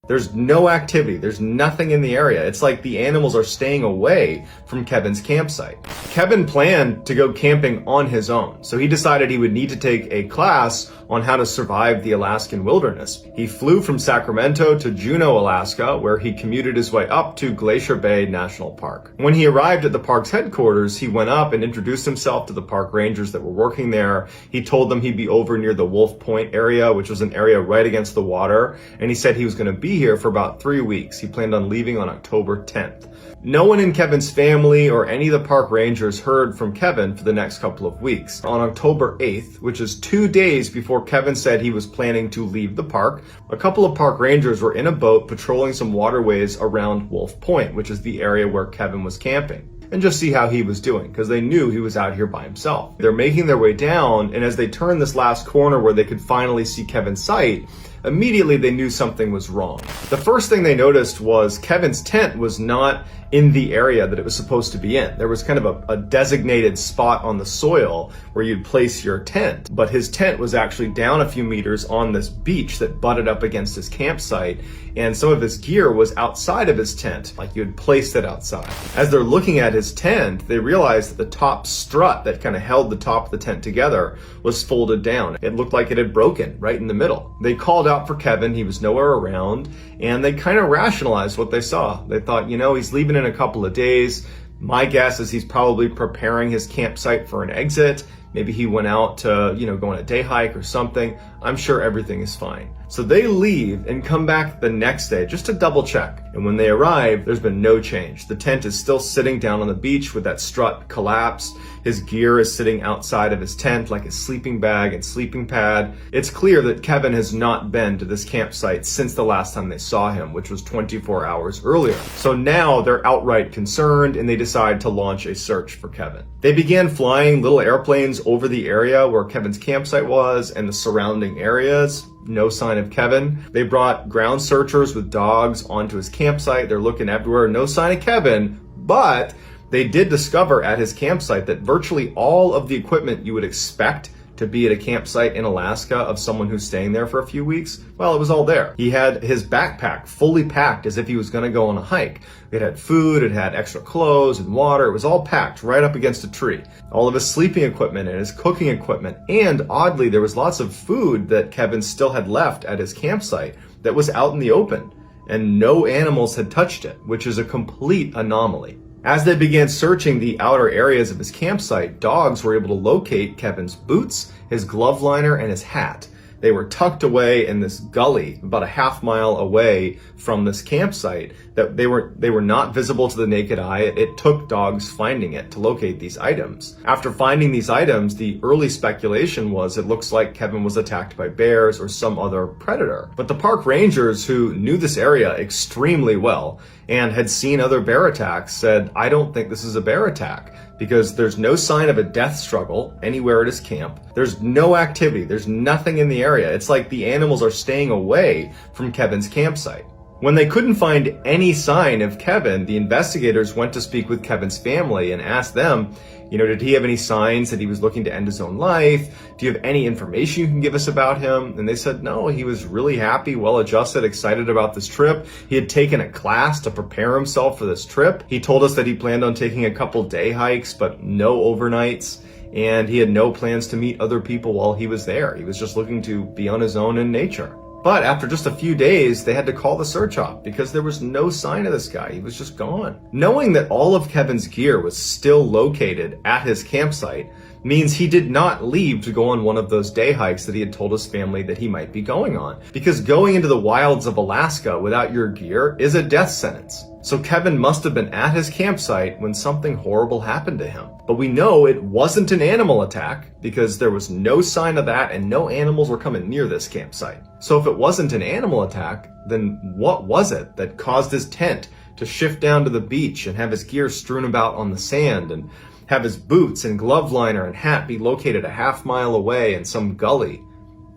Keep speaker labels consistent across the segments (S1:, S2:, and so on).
S1: There's no activity. There's nothing in the area. It's like the animals are staying away from Kevin's campsite. Kevin planned to go camping on his own, so he decided he would need to take a class on how to survive the Alaskan wilderness. He flew from Sacramento to Juneau, Alaska, where he commuted his way up to Glacier Bay National Park. When he arrived at the park's headquarters, he went up and introduced himself to the park rangers that were working there. He told them he'd be over near the Wolf Point area, which was an area right against the water, and he said he was going to be here for about 3 weeks. He planned on leaving on October 10th. No one in Kevin's family or any of the park rangers heard from Kevin for the next couple of weeks. On October 8th, which is 2 days before Kevin said he was planning to leave the park, a couple of park rangers were in a boat patrolling some waterways around Wolf Point, which is the area where Kevin was camping, and just see how he was doing, because they knew he was out here by himself. They're making their way down, and as they turned this last corner where they could finally see Kevin's site, immediately they knew something was wrong. The first thing they noticed was Kevin's tent was not in the area that it was supposed to be in. There was kind of a designated spot on the soil where you'd place your tent, but his tent was actually down a few meters on this beach that butted up against his campsite, and some of his gear was outside of his tent, like you had placed it outside. As they're looking at his tent, they realized that the top strut that kind of held the top of the tent together was folded down. It looked like it had broken right in the middle. They called out for Kevin. He was nowhere around, and they kind of rationalized what they saw. They thought, he's leaving in a couple of days. My guess is he's probably preparing his campsite for an exit. Maybe he went out to, go on a day hike or something. I'm sure everything is fine. So they leave and come back the next day just to double check. And when they arrive, there's been no change. The tent is still sitting down on the beach with that strut collapsed. His gear is sitting outside of his tent like his sleeping bag and sleeping pad. It's clear that Kevin has not been to this campsite since the last time they saw him, which was 24 hours earlier. So now they're outright concerned and they decide to launch a search for Kevin. They began flying little airplanes over the area where Kevin's campsite was and the surrounding areas. No sign of Kevin. They brought ground searchers with dogs onto his campsite. They're looking everywhere. No sign of Kevin, but they did discover at his campsite that virtually all of the equipment you would expect to be at a campsite in Alaska of someone who's staying there for a few weeks, well, it was all there. He had his backpack fully packed as if he was going to go on a hike. It had food, it had extra clothes and water. It was all packed right up against a tree. All of his sleeping equipment and his cooking equipment. And oddly, there was lots of food that Kevin still had left at his campsite that was out in the open, and no animals had touched it, which is a complete anomaly. As they began searching the outer areas of his campsite, dogs were able to locate Kevin's boots, his glove liner, and his hat. They were tucked away in this gully about a half-mile away from this campsite. That they were not visible to the naked eye. It took dogs finding it to locate these items. After finding these items, the early speculation was it looks like Kevin was attacked by bears or some other predator. But the park rangers, who knew this area extremely well and had seen other bear attacks, said, I don't think this is a bear attack, because there's no sign of a death struggle anywhere at his camp. There's no activity. There's nothing in the area. It's like the animals are staying away from Kevin's campsite. When they couldn't find any sign of Kevin, the investigators went to speak with Kevin's family and asked them, did he have any signs that he was looking to end his own life? Do you have any information you can give us about him? And they said, no, he was really happy, well-adjusted, excited about this trip. He had taken a class to prepare himself for this trip. He told us that he planned on taking a couple day hikes, but no overnights. And he had no plans to meet other people while he was there. He was just looking to be on his own in nature. But after just a few days, they had to call the search off because there was no sign of this guy. He was just gone. Knowing that all of Kevin's gear was still located at his campsite means he did not leave to go on one of those day hikes that he had told his family that he might be going on. Because going into the wilds of Alaska without your gear is a death sentence. So Kevin must have been at his campsite when something horrible happened to him. But we know it wasn't an animal attack because there was no sign of that and no animals were coming near this campsite. So if it wasn't an animal attack, then what was it that caused his tent to shift down to the beach and have his gear strewn about on the sand and have his boots and glove liner and hat be located a half-mile away in some gully?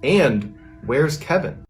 S1: And where's Kevin?